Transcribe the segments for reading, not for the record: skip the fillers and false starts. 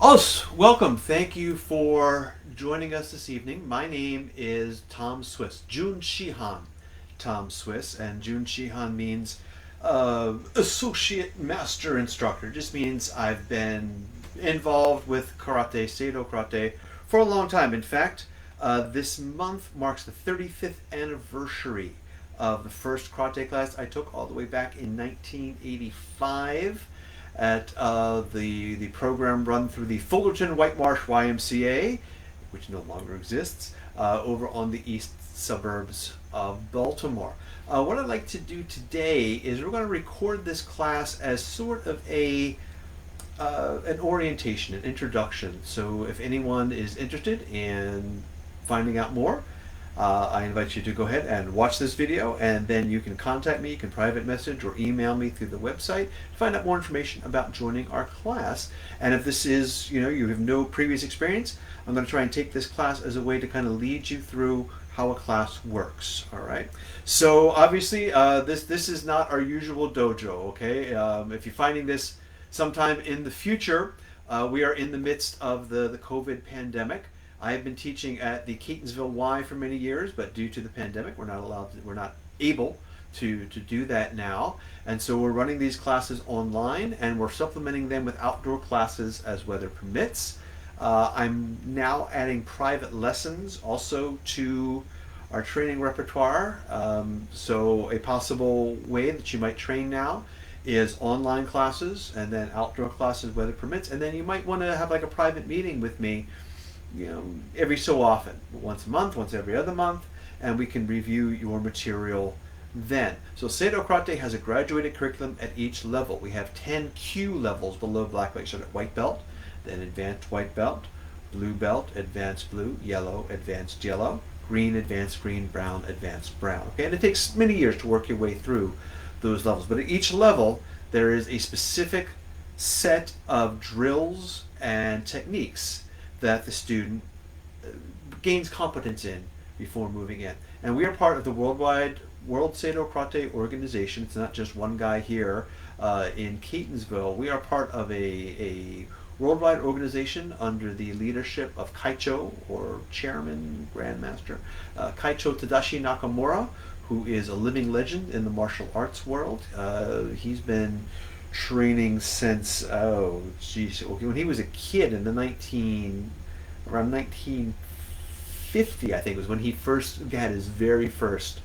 Welcome. Thank you for joining us this evening. My name is Tom Swiss, Jun Shihan Tom Swiss, and Jun Shihan means Associate Master Instructor. It just means I've been involved with karate, Seido Karate, for a long time. In fact, this month marks the 35th anniversary of the first karate class I took all the way back in 1985 at the program run through the Fullerton White Marsh YMCA, which no longer exists, over on the east suburbs of Baltimore. What I'd like to do today is we're going to record this class as sort of an orientation, an introduction. So if anyone is interested in finding out more, I invite you to go ahead and watch this video, and then you can contact me. You can private message or email me through the website to find out more information about joining our class. And if this is, you have no previous experience, I'm going to try and take this class as a way to kind of lead you through how a class works. All right. So obviously, this is not our usual dojo. Okay. If you're finding this sometime in the future, we are in the midst of the COVID pandemic. I have been teaching at the Catonsville Y for many years, but due to the pandemic, we're not able to do that now. And so we're running these classes online, and we're supplementing them with outdoor classes as weather permits. I'm now adding private lessons also to our training repertoire. So a possible way that you might train now is online classes and then outdoor classes, weather permits. And then you might want to have like a private meeting with me, every so often, once a month, once every other month, and we can review your material then. So Seido Karate has a graduated curriculum at each level. We have 10 Q levels below black belt. You start at white belt, then advanced white belt, blue belt, advanced blue, yellow, advanced yellow, green, advanced green, brown, advanced brown. Okay, and it takes many years to work your way through those levels. But at each level, there is a specific set of drills and techniques that the student gains competence in before moving in. And we are part of the World Seido Karate organization. It's not just one guy here in Catonsville. We are part of a worldwide organization under the leadership of Kaicho, or Chairman, Grandmaster, Kaicho Tadashi Nakamura, who is a living legend in the martial arts world. He's been training since when he was a kid in the around 1950, I think, was when he first had his very first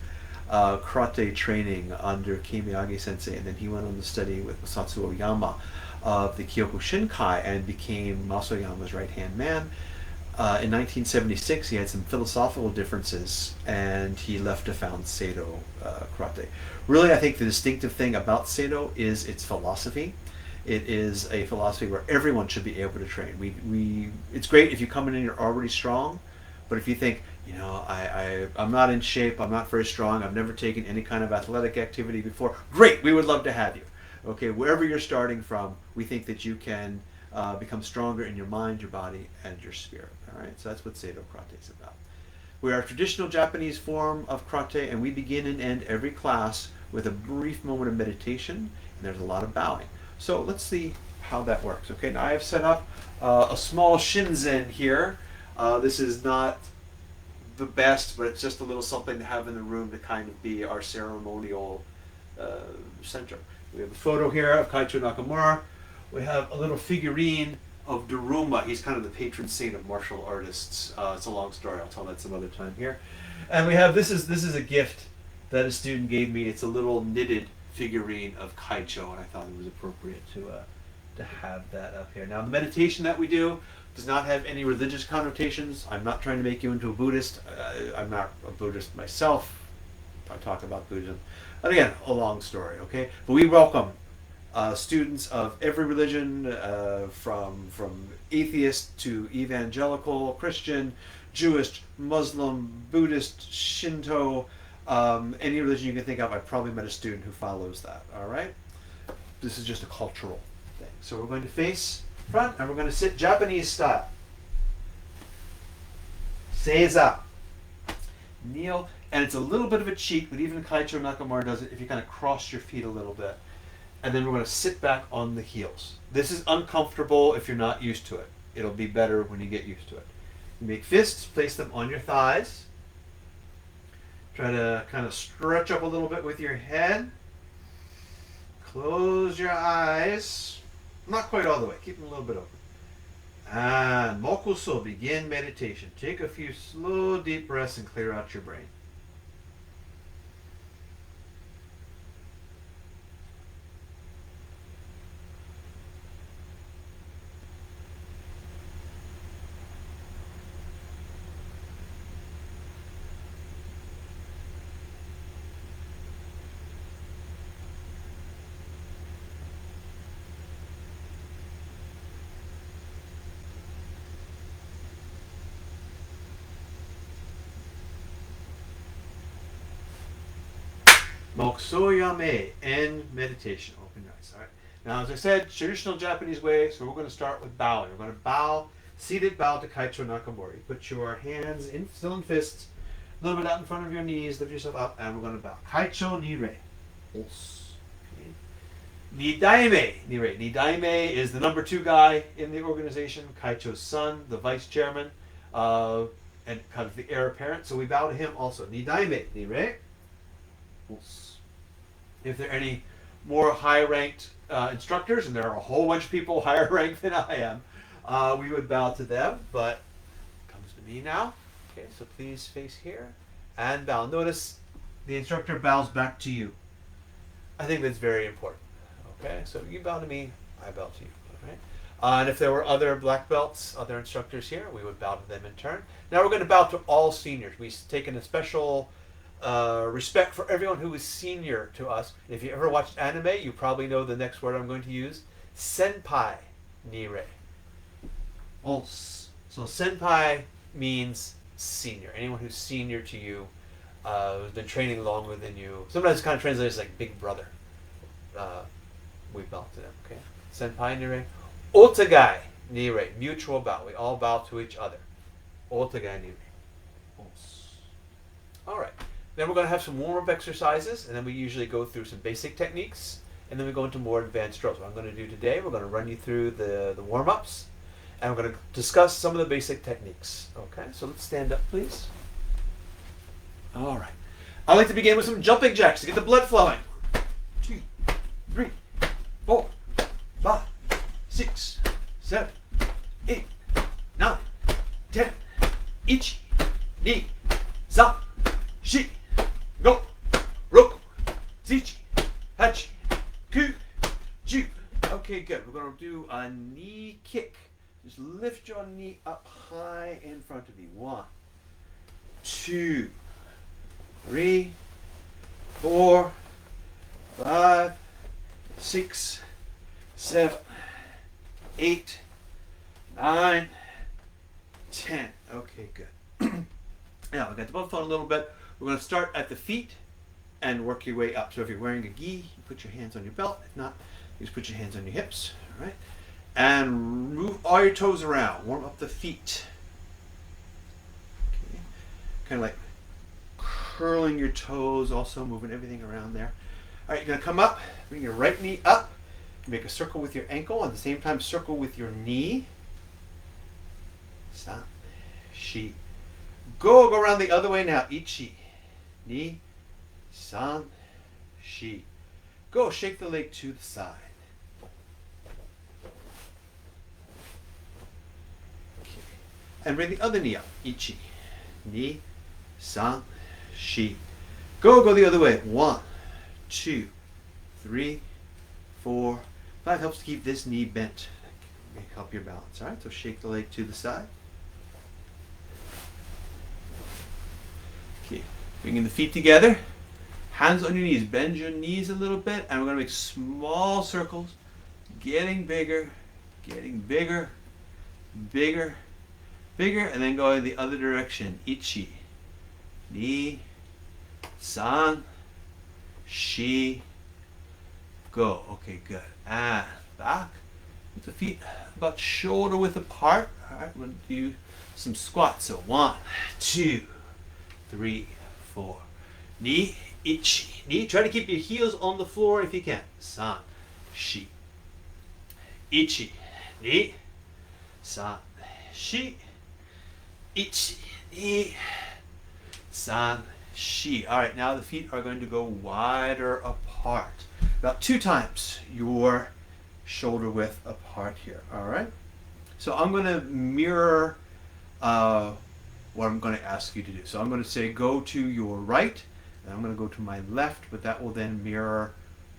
karate training under Kibarachi sensei, and then he went on to study with Masato Oyama of the Kyokushinkai and became Masato right hand man. In 1976, he had some philosophical differences, and he left to found Seido Karate. Really, I think the distinctive thing about Seido is its philosophy. It is a philosophy where everyone should be able to train. It's great if you come in and you're already strong, but if you think, I'm not in shape, I'm not very strong, I've never taken any kind of athletic activity before, great, we would love to have you. Okay, wherever you're starting from, we think that you can become stronger in your mind, your body, and your spirit. All right, so that's what Seido Karate is about. We are a traditional Japanese form of karate, and we begin and end every class with a brief moment of meditation, and there's a lot of bowing. So let's see how that works. Okay, now I have set up a small shinzen here. This is not the best, but it's just a little something to have in the room to kind of be our ceremonial center. We have a photo here of Kaicho Nakamura. We have a little figurine of Daruma. He's kind of the patron saint of martial artists. It's a long story. I'll tell that some other time here. And we have this is a gift that a student gave me. It's a little knitted figurine of Kaicho, and I thought it was appropriate to have that up here. Now, the meditation that we do does not have any religious connotations. I'm not trying to make you into a Buddhist. I'm not a Buddhist myself. I talk about Buddhism. And again, a long story, okay? But we welcome students of every religion, from atheist to evangelical, Christian, Jewish, Muslim, Buddhist, Shinto, any religion you can think of. I probably met a student who follows that, all right? This is just a cultural thing. So we're going to face front, and we're going to sit Japanese style. Seiza. Kneel, and it's a little bit of a cheat, but even Kaicho Nakamura does it if you kind of cross your feet a little bit. And then we're going to sit back on the heels. This is uncomfortable if you're not used to it. It'll be better when you get used to it. You make fists, place them on your thighs. Try to kind of stretch up a little bit with your head. Close your eyes. Not quite all the way. Keep them a little bit open. And mokuso, begin meditation. Take a few slow, deep breaths and clear out your brain. Mokusoyame, end meditation. Open your eyes. All right. Now, as I said, traditional Japanese way, so we're going to start with bowing. We're going to bow, seated bow to Kaicho Nakamori. Put your hands still in fists, a little bit out in front of your knees, lift yourself up, and we're going to bow. Kaicho Nire. Os. Okay. Nidaime Nire. Nidaime is the number 2 guy in the organization, Kaicho's son, the vice chairman, and kind of the heir apparent. So we bow to him also. Nidaime Nire. Os. If there are any more high-ranked instructors, and there are a whole bunch of people higher ranked than I am, we would bow to them, but it comes to me now. Okay, so please face here and bow. Notice the instructor bows back to you. I think that's very important. Okay, so you bow to me, I bow to you. All right? And if there were other black belts, other instructors here, we would bow to them in turn. Now we're going to bow to all seniors. We've taken a special respect for everyone who is senior to us. If you ever watched anime, you probably know the next word I'm going to use. Senpai Nire. Os. So senpai means senior. Anyone who's senior to you, who's been training longer than you. Sometimes it's kind of translated as like big brother. We bow to them, okay? Senpai Nire. Otagai Nire. Mutual bow. We all bow to each other. Otagai Nire. Os. All right. Then we're going to have some warm-up exercises, and then we usually go through some basic techniques, and then we go into more advanced drills. What I'm going to do today, we're going to run you through the warm-ups, and we're going to discuss some of the basic techniques. Okay, so let's stand up, please. All right. I'd like to begin with some jumping jacks to get the blood flowing. 2, 3, 4, 5, 6, 7, 8, 9, 10. Ichi, ni, san, shi. Go, roku, zichi, hachi, ku, ju. Okay, good. We're going to do a knee kick. Just lift your knee up high in front of you. 1, 2, 3, 4, 5, 6, 7, 8, 9, 10. Okay, good. Now, we've got the blood flowing a little bit. We're going to start at the feet and work your way up. So if you're wearing a gi, you put your hands on your belt. If not, you just put your hands on your hips. All right? And move all your toes around. Warm up the feet. Okay. Kind of like curling your toes, also moving everything around there. All right, you're going to come up, bring your right knee up, make a circle with your ankle, at the same time circle with your knee. San, shi. Go around the other way now. Ichi. Ni, san, shi. Go, shake the leg to the side. Okay. And bring the other knee up. Ichi, ni, san, shi. Go the other way. 1, 2, 3, 4, 5. Helps to keep this knee bent. Help your balance. All right, so shake the leg to the side. Okay. Bringing the feet together, hands on your knees. Bend your knees a little bit, and we're going to make small circles, getting bigger, bigger, and then going the other direction. Ichi, ni, san, shi, go. Okay, good. And back with the feet about shoulder width apart. All right, we're going to do some squats. So 1, 2, 3, 4. Ni, ichi, ni. Try to keep your heels on the floor if you can. San, shi. Ichi, ni, san, shi, ichi, ni, san, shi. All right, now the feet are going to go wider apart. About 2 times your shoulder width apart here. All right. So I'm going to mirror what I'm going to ask you to do. So I'm going to say go to your right, and I'm going to go to my left, but that will then mirror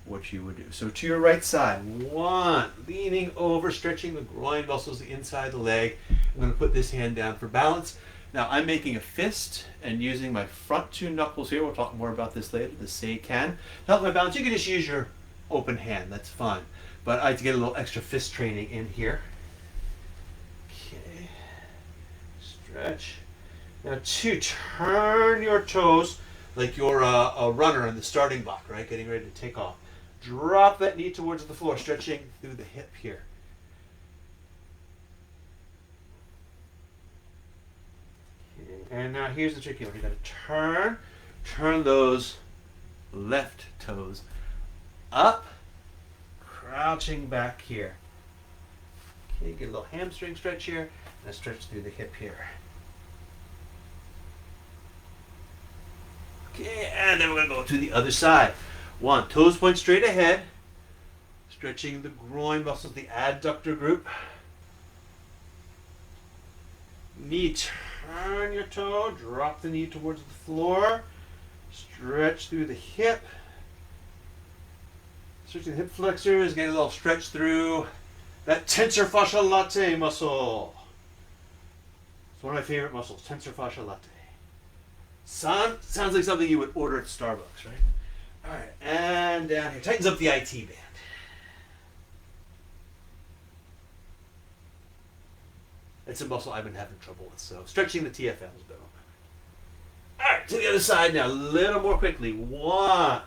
what you would do. So to your right side, 1, leaning over, stretching the groin muscles, the inside of the leg. I'm going to put this hand down for balance. Now I'm making a fist and using my front 2 knuckles here. We'll talk more about this later, the seikan. To help my balance, you can just use your open hand, that's fine. But I like to get a little extra fist training in here. Okay, stretch. Now 2, turn your toes like you're a runner in the starting block, right? Getting ready to take off. Drop that knee towards the floor, stretching through the hip here. And now here's the tricky one. You're going to turn those left toes up, crouching back here. Okay, get a little hamstring stretch here, and a stretch through the hip here. Okay, and then we're going to go to the other side. 1, toes point straight ahead, stretching the groin muscles, the adductor group. Knee, turn your toe, drop the knee towards the floor, stretch through the hip. Stretching the hip flexors, get a little stretch through that tensor fascia latae muscle. It's one of my favorite muscles, tensor fascia latae. Sounds like something you would order at Starbucks, right? All right, and down here. Tightens up the IT band. It's a muscle I've been having trouble with, so stretching the TFL has been on. All right, to the other side now, a little more quickly. 1,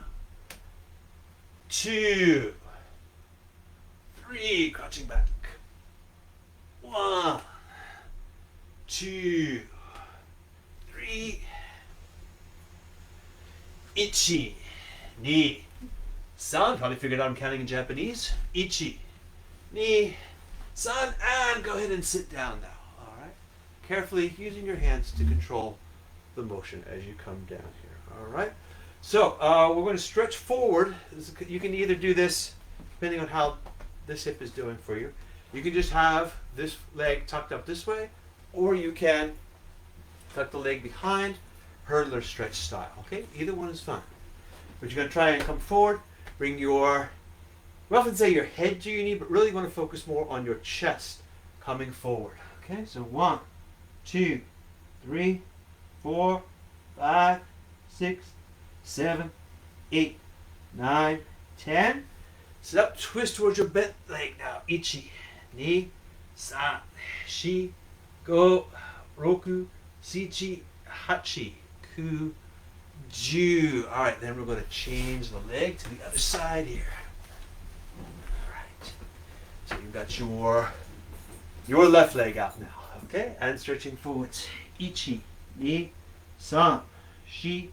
2, 3, crouching back. 1, 2, 3. Ichi, ni, san. Probably figured out I'm counting in Japanese. Ichi, ni, san, and go ahead and sit down now. All right. Carefully using your hands to control the motion as you come down here. All right. So we're going to stretch forward. You can either do this depending on how this hip is doing for you. You can just have this leg tucked up this way, or you can tuck the leg behind, hurdler stretch style. Okay, either one is fine. But you're going to try and come forward, bring your, we often say your head to your knee, but really you want to focus more on your chest coming forward. Okay, so 1, 2, 3, 4, 5, 6, 7, 8, 9, 10. Sit up, twist towards your bent leg now. Ichi, ni, san, shi, go, roku, shichi, hachi, ku, ju. All right, then we're going to change the leg to the other side here. All right. So you've got your left leg out now. Okay, and stretching forwards. Ichi, ni, san, shi,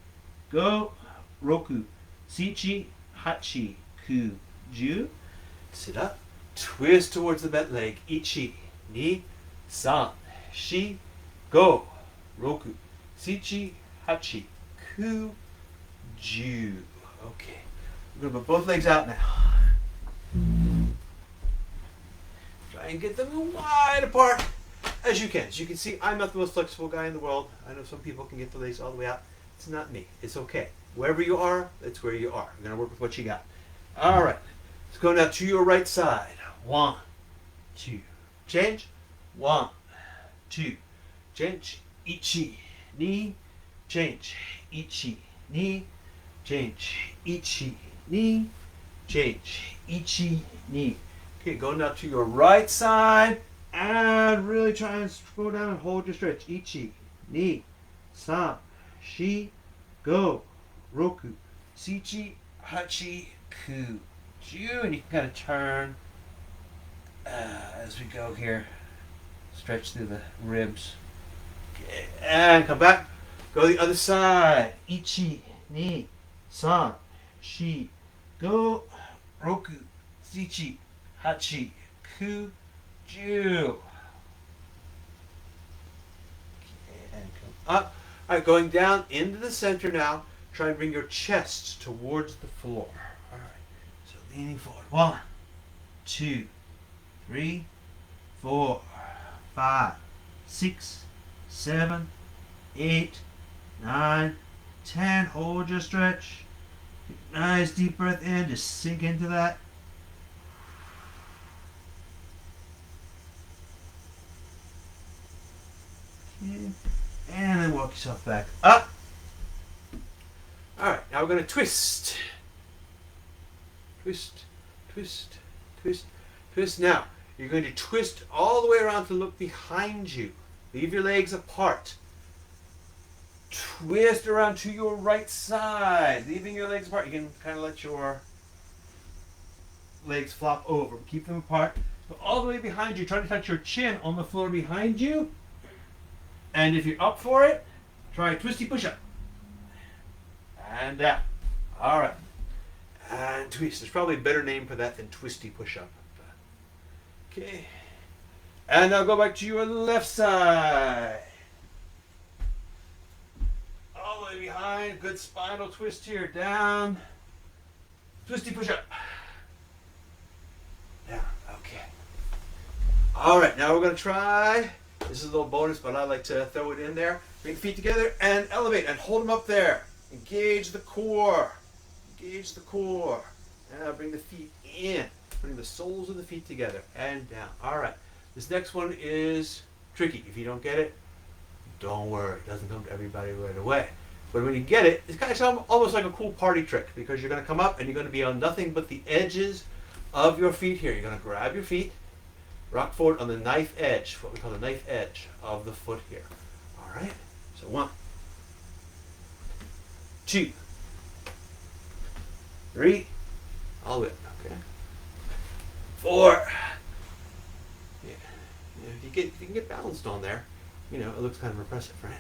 go, roku, shichi, hachi, ku, ju. Sit up, twist towards the bent leg. Ichi, ni, san, shi, go, roku, shichi, hachi, ku, ju. Okay, we're going to put both legs out now. Try and get them wide apart as you can. As you can see, I'm not the most flexible guy in the world. I know some people can get the legs all the way out. It's not me. It's okay. Wherever you are, that's where you are. We're going to work with what you got. All right. Let's go now to your right side. 1, 2. Change. 1, 2. Change. Ichi, ni. Change. Ichi, ni. Change. Ichi, ni. Change. Ichi, ni. Okay, go now to your right side and really try and go down and hold your stretch. Ichi, ni, san, shi, go, roku, shichi, hachi, ku, ju. And you can kind of turn as we go here. Stretch through the ribs. Okay, and come back. Go the other side. Ichi, ni, san, shi, go, roku, shichi, hachi, ku, ju. up. All right, going down into the center now. Try and bring your chest towards the floor. All right, so leaning forward. 1, 2, 3, 4, 5, 6, 7, 8, 9, 10. Hold your stretch. Nice deep breath in. Just sink into that. Okay. And then walk yourself back up. All right, now we're going to twist. Twist, twist, twist, twist. Now, you're going to twist all the way around to look behind you. Leave your legs apart. Twist around to your right side. Leaving your legs apart. You can kind of let your legs flop over. Keep them apart. Go all the way behind you. Try to touch your chin on the floor behind you. And if you're up for it, try a twisty push-up. And down. All right. And twist. There's probably a better name for that than twisty push-up. Okay. And now go back to your left side. All the way behind. Good spinal twist here. Down. Twisty push-up. Down. Okay. All right. Now we're going to try. This is a little bonus, but I like to throw it in there. Bring the feet together and elevate and hold them up there. Engage the core. Engage the core. Now bring the feet in. Bring the soles of the feet together and down. All right. This next one is tricky. If you don't get it, don't worry. It doesn't come to everybody right away. But when you get it, it's kind of almost like a cool party trick because you're going to come up and you're going to be on nothing but the edges of your feet here. You're going to grab your feet, rock forward on the knife edge, what we call the knife edge of the foot here. All right. So 1, 2, 3, all the way up. Okay. 4. Yeah. If you can get balanced on there, it looks kind of impressive, right?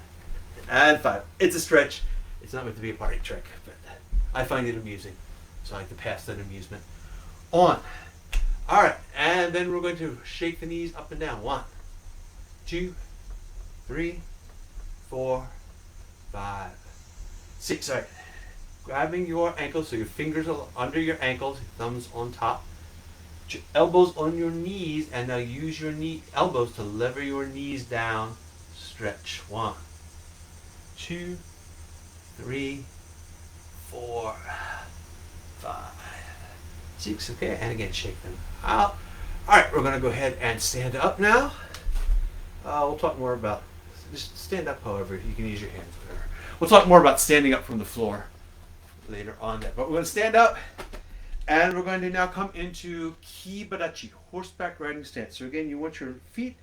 And 5. It's a stretch. It's not meant to be a party trick, but I find it amusing, so I like to pass that amusement on. All right, and then we're going to shake the knees up and down. 1, 2, 3, 4, 5, 6. All right. Grabbing your ankles, so your fingers are under your ankles, thumbs on top. Put your elbows on your knees, and now use your elbows to lever your knees down. Stretch. 1, 2, 3, 4, 5, 6. Okay, and again, shake them out. All right, we're going to go ahead and stand up now. We'll talk more about, just stand up however, you can use your hands. Whatever. We'll talk more about standing up from the floor later on there. But we're going to stand up, and we're going to now come into Kibarachi, horseback riding stance. So again, you want your feet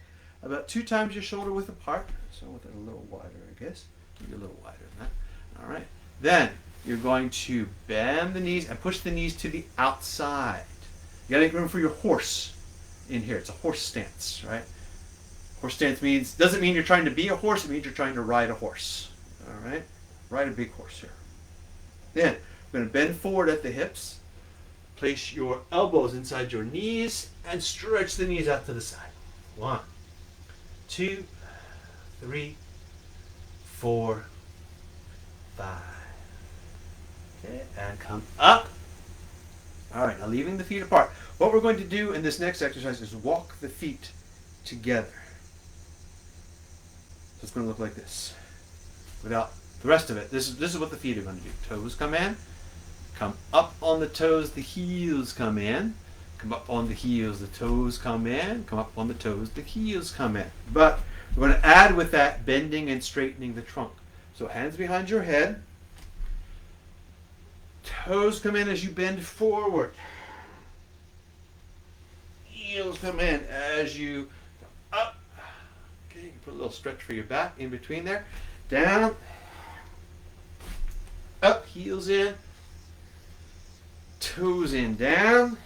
about 2 times your shoulder width apart. So I want it a little wider, I guess. Maybe a little wider than that. All right. Then you're going to bend the knees and push the knees to the outside. You got to make room for your horse in here. It's a horse stance, right? Horse stance doesn't mean you're trying to be a horse. It means you're trying to ride a horse. All right? Ride a big horse here. Then we're going to bend forward at the hips. Place your elbows inside your knees and stretch the knees out to the side. 1, 2, 3, 4, 5. Okay, and come up. All right, now leaving the feet apart. What we're going to do in this next exercise is walk the feet together. So it's going to look like this. Without the rest of it, this is what the feet are going to do. Toes come in, come up on the toes, the heels come in, come up on the heels, the toes come in, come up on the toes, the heels come in. But we're going to add with that bending and straightening the trunk. So hands behind your head, toes come in as you bend forward, heels come in as you come up. Okay, you can put a little stretch for your back in between there. Down, up, heels in, toes in, down,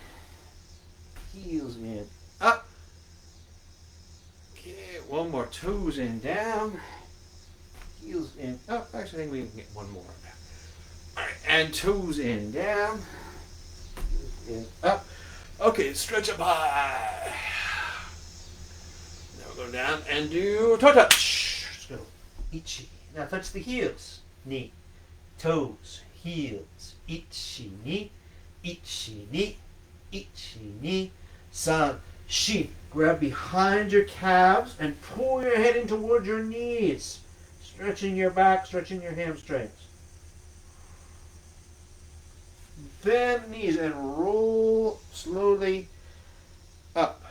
heels in, up. Okay, one more, toes in, down, heels in, up. Actually, I think we can get one more. All right, and toes in, down, heels in, up. Okay, stretch up high. Now we'll go down and do toe touch. Let's go. Ichi. Now touch the heels. Ni. Toes. Heels. Ichi, ni. Ichi, ni. Ichi, ni. San. Shi. Grab behind your calves and pull your head in toward your knees. Stretching your back, stretching your hamstrings. Bend knees and roll slowly up.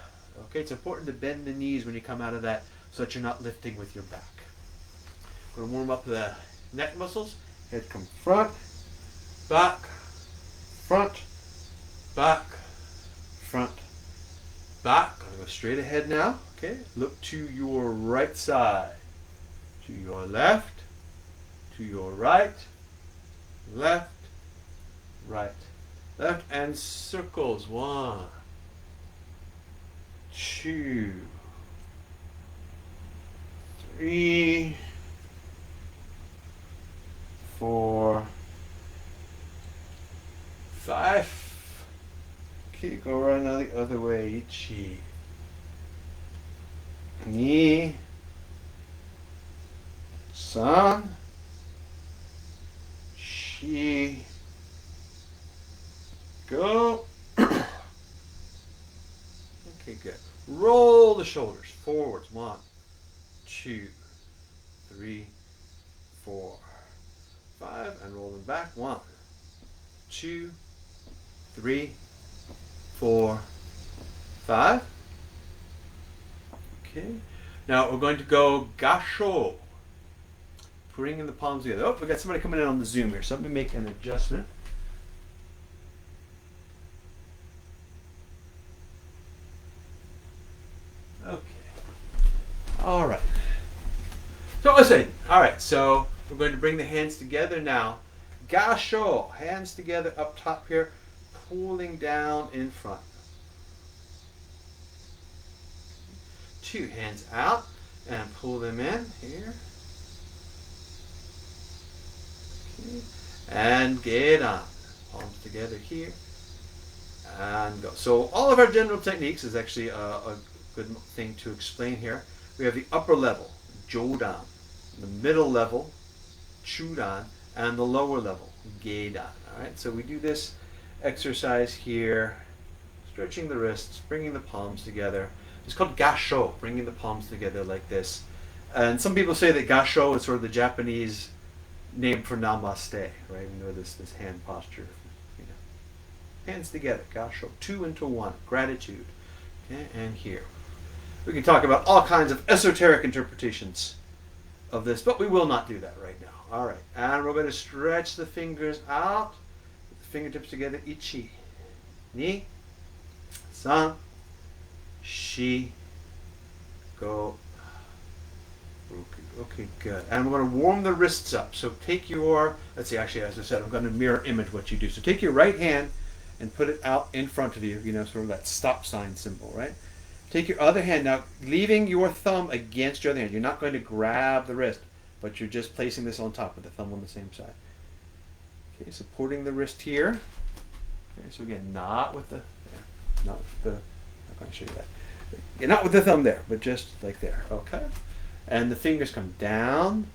Okay, it's important to bend the knees when you come out of that so that you're not lifting with your back. We're going to warm up the neck muscles. Head come front, back, front, back, front, back. I'm going to go straight ahead now. Okay, look to your right side, to your left, to your right, left, right, left, and circles. 1, 2, 3, 4, 5. Okay, go right now the other way. Ichi. Ni. San. Shi. Go. Okay, good. Roll the shoulders forwards. 1, 2, 3, 4, 5, and roll them back. 1, 2, 3, 4, 5. Okay. Now we're going to go Gasho. Bringing the palms together. Oh, we got somebody coming in on the Zoom here, so let me make an adjustment. Okay. All right. So listen. All right. So we're going to bring the hands together now. Gasho. Hands together up top here, pulling down in front. 2 hands out and pull them in here. Okay. And get on. Palms together here. And go. So all of our general techniques is actually a good thing to explain here. We have the upper level, Jodan, the middle level, Chudan, and the lower level, Geidan. All right, so we do this exercise here, stretching the wrists, bringing the palms together. It's called Gasho, bringing the palms together like this. And some people say that Gasho is sort of the Japanese name for Namaste, right? You know, this hand posture. You know. Hands together, Gasho, 2 into 1, gratitude. Okay, and here. We can talk about all kinds of esoteric interpretations of this, but we will not do that right now. All right, and we're going to stretch the fingers out, the fingertips together. Ichi, ni, san, shi, go. Okay, good. And we're going to warm the wrists up. So take your, let's see, actually, as I said, I'm going to mirror image what you do. So take your right hand and put it out in front of you, you know, sort of that stop sign symbol, right? Take your other hand now, leaving your thumb against your other hand. You're not going to grab the wrist, but you're just placing this on top with the thumb on the same side. Okay, supporting the wrist here. Okay, so again, not with the, not with the, I'm going to show you that. Yeah, not with the thumb there, but just like there, okay? And the fingers come down,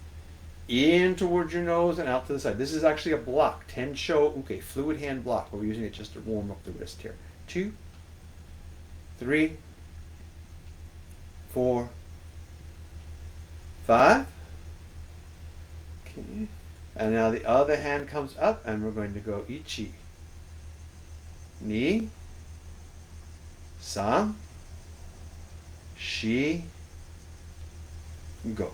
in towards your nose and out to the side. This is actually a block, Tensho Uke, fluid hand block. We're using it just to warm up the wrist here. 2, 3, 4, 5. Okay. And now the other hand comes up and we're going to go Ichi, Ni, San, Shi, go.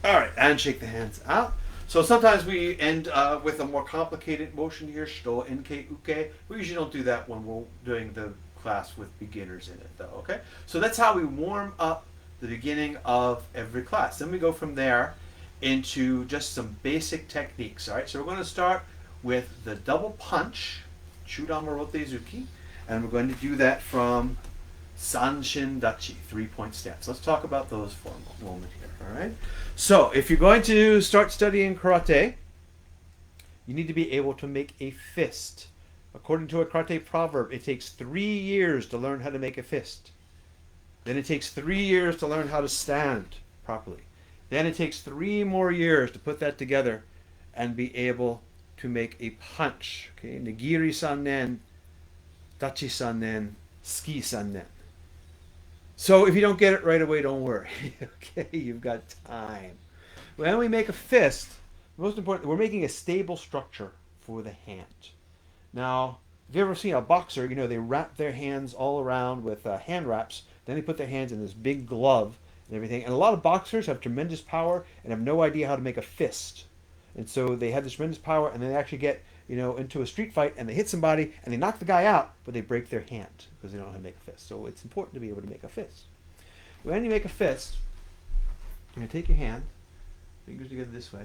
All right, and shake the hands out. So sometimes we end with a more complicated motion here, Shito, Enke, Uke. We usually don't do that when we're doing the class with beginners in it, though, okay? So that's how we warm up the beginning of every class. Then we go from there into just some basic techniques, all right? So we're going to start with the double punch, Chudan Marote Zuki, and we're going to do that from Sanchin Duchy, 3-point stance. Let's talk about those for a moment here, all right? So if you're going to start studying karate, you need to be able to make a fist. According to a karate proverb, it takes 3 years to learn how to make a fist. Then it takes 3 years to learn how to stand properly. Then it takes 3 more years to put that together and be able to make a punch. Okay, Nigiri sannen, Dachi sannen, Ski sannen. So if you don't get it right away, don't worry. Okay, you've got time. When we make a fist, most important, we're making a stable structure for the hand. Now, if you've ever seen a boxer, you know, they wrap their hands all around with hand wraps. Then they put their hands in this big glove and everything. And a lot of boxers have tremendous power and have no idea how to make a fist. And so they have this tremendous power, and they actually get, you know, into a street fight, and they hit somebody, and they knock the guy out, but they break their hand because they don't know how to make a fist. So it's important to be able to make a fist. When you make a fist, you're going to take your hand, fingers together this way,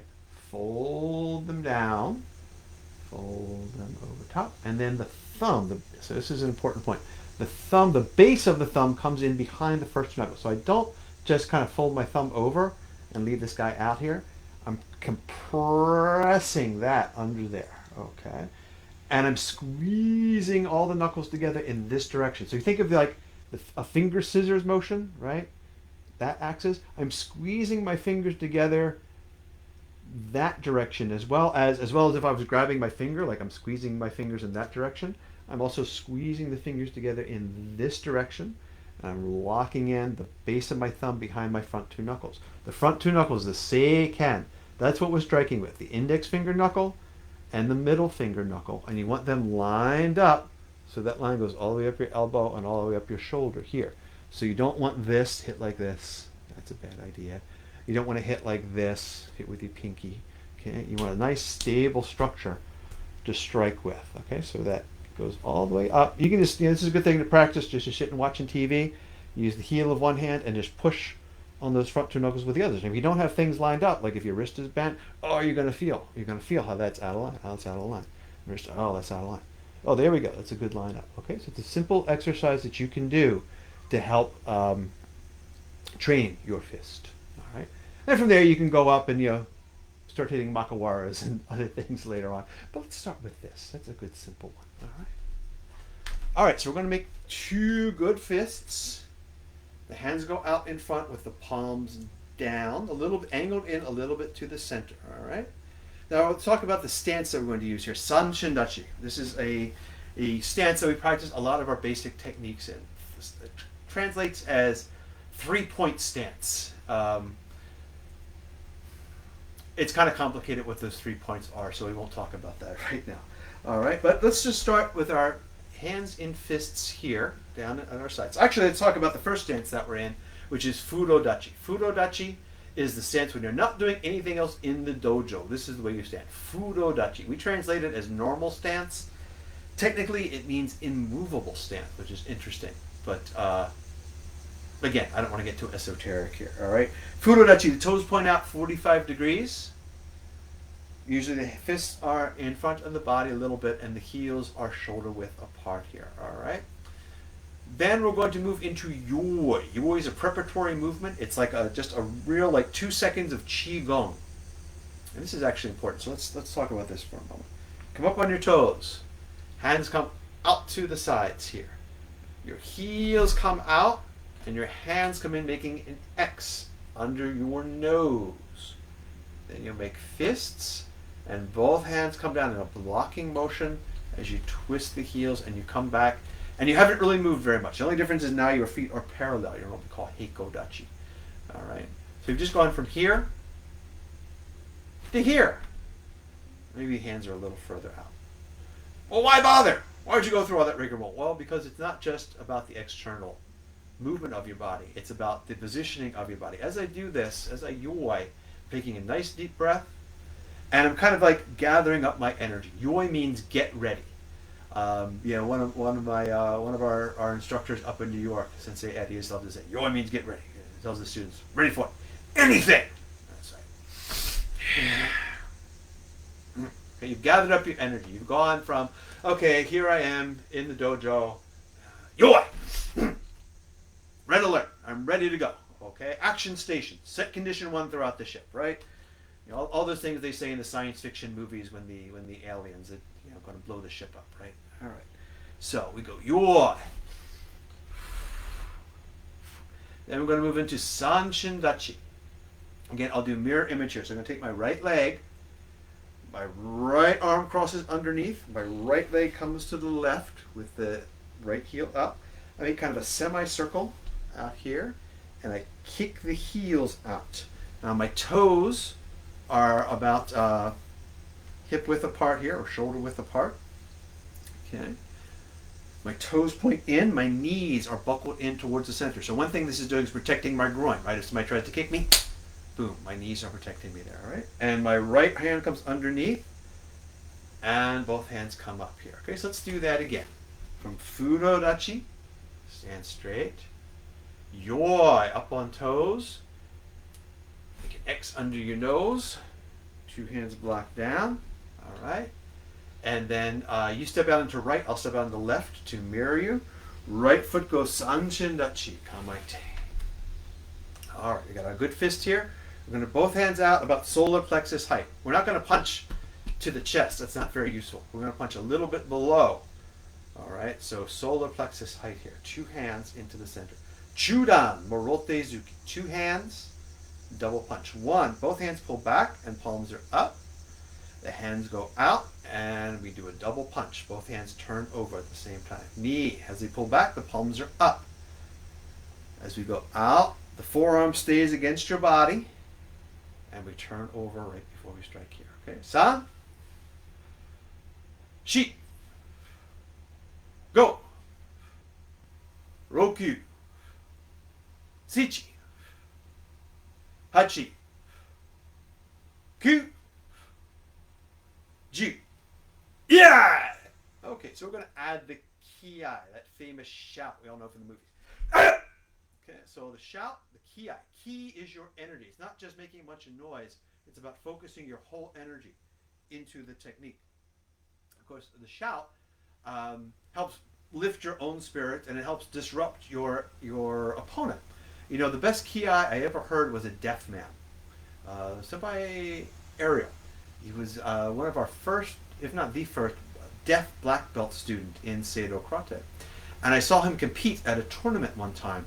fold them down, fold them over top, and then the thumb, so this is an important point, the thumb, the base of the thumb comes in behind the first knuckle. So I don't just kind of fold my thumb over and leave this guy out here. I'm compressing that under there, okay? And I'm squeezing all the knuckles together in this direction. So you think of like a finger scissors motion, right? That axis. I'm squeezing my fingers together that direction as well as if I was grabbing my finger, like I'm squeezing my fingers in that direction. I'm also squeezing the fingers together in this direction. And I'm locking in the base of my thumb behind my front 2 knuckles. The front 2 knuckles, the seiken, that's what we're striking with. The index finger knuckle and the middle finger knuckle. And you want them lined up so that line goes all the way up your elbow and all the way up your shoulder here. So you don't want this hit like this. That's a bad idea. You don't want to hit like this, hit with your pinky. Okay, you want a nice stable structure to strike with. Okay, so that goes all the way up. You can just, this is a good thing to practice, just sitting watching TV. Use the heel of one hand and just push on those front 2 knuckles with the others. And if you don't have things lined up, like if your wrist is bent, you're going to feel how that's out of line. How it's out of line. Wrist, that's out of line. Oh, there we go. That's a good lineup. Okay, so it's a simple exercise that you can do to help train your fist. All right. And from there, you can go up and, you know, start hitting makawaras and other things later on. But let's start with this. That's a good simple one. All right. All right, so we're going to make 2 good fists. The hands go out in front with the palms down, a little bit angled in a little bit to the center. All right. Now let's talk about the stance that we're going to use here. Sanchin Duchy. This is a stance that we practice a lot of our basic techniques in. It translates as 3-point stance. It's kind of complicated what those 3 points are, so we won't talk about that right now. All right, but let's just start with our hands in fists here, down at our sides. Actually, let's talk about the first stance that we're in, which is Fudo Dachi. Fudo Dachi is the stance when you're not doing anything else in the dojo. This is the way you stand. Fudo Dachi. We translate it as normal stance. Technically, it means immovable stance, which is interesting. But again, I don't want to get too esoteric here. All right. Fudo Dachi. The toes point out 45 degrees. Usually the fists are in front of the body a little bit, and the heels are shoulder width apart here. All right. Then we're going to move into yoi. Yoi is a preparatory movement. It's like just a real 2 seconds of qigong. And this is actually important. So let's talk about this for a moment. Come up on your toes. Hands come out to the sides here. Your heels come out, and your hands come in making an X under your nose. Then you'll make fists, and both hands come down in a blocking motion as you twist the heels and you come back. And you haven't really moved very much. The only difference is now your feet are parallel. You're what we call Heiko Dachi. All right. So you've just gone from here to here. Maybe hands are a little further out. Well, why bother? Why would you go through all that rigmarole? Well, because it's not just about the external movement of your body. It's about the positioning of your body. As I do this, as I yoi, taking a nice deep breath, and I'm kind of like gathering up my energy. Yoi means get ready. One of our instructors up in New York, Sensei Eddie, used to love to say, "Yoi means get ready." He tells the students, "Ready for anything." That's right. Okay, you've gathered up your energy. You've gone from, okay, here I am in the dojo, Yoi, red alert. I'm ready to go. Okay, action station, set condition 1 throughout the ship. Right. You know, all those things they say in the science fiction movies when the aliens are going to blow the ship up, right? All right. So we go yoi. Then we're going to move into Sanchin Duchy. Again, I'll do mirror image here. So I'm going to take my right leg, my right arm crosses underneath, my right leg comes to the left with the right heel up. I make kind of a semicircle out here, and I kick the heels out. Now my toes are about hip width apart here, or shoulder width apart. Okay. My toes point in, my knees are buckled in towards the center. So one thing this is doing is protecting my groin, right? If somebody tries to kick me, boom, my knees are protecting me there, all right? And my right hand comes underneath, and both hands come up here. Okay, so let's do that again. From Furodachi, stand straight. Yoi, up on toes. Make an X under your nose. 2 hands blocked down, all right? And then you step out into right, I'll step out into left to mirror you. Right foot goes Sanchin Duchy, Kamaite. All right, we got a good fist here. We're going to both hands out about solar plexus height. We're not going to punch to the chest. That's not very useful. We're going to punch a little bit below. All right, so solar plexus height here. 2 hands into the center. Chudan, Morote Zuki. 2 hands, double punch. 1, both hands pull back and palms are up. The hands go out and we do a double punch. Both hands turn over at the same time. Knee, as they pull back, the palms are up. As we go out, the forearm stays against your body. And we turn over right before we strike here. Okay, San, Shi, Go, Roku, Sichi, Hachi, Ku, Ju. Yeah! Okay, so we're going to add the ki, that famous shout we all know from the movies. Okay, so the shout, the ki. Ki is your energy. It's not just making a bunch of noise. It's about focusing your whole energy into the technique. Of course, the shout helps lift your own spirit, and it helps disrupt your opponent. You know, the best ki I ever heard was a deaf man. Senpai Ariel. He was one of our first, if not the first, deaf black belt student in Seido Karate. And I saw him compete at a tournament one time.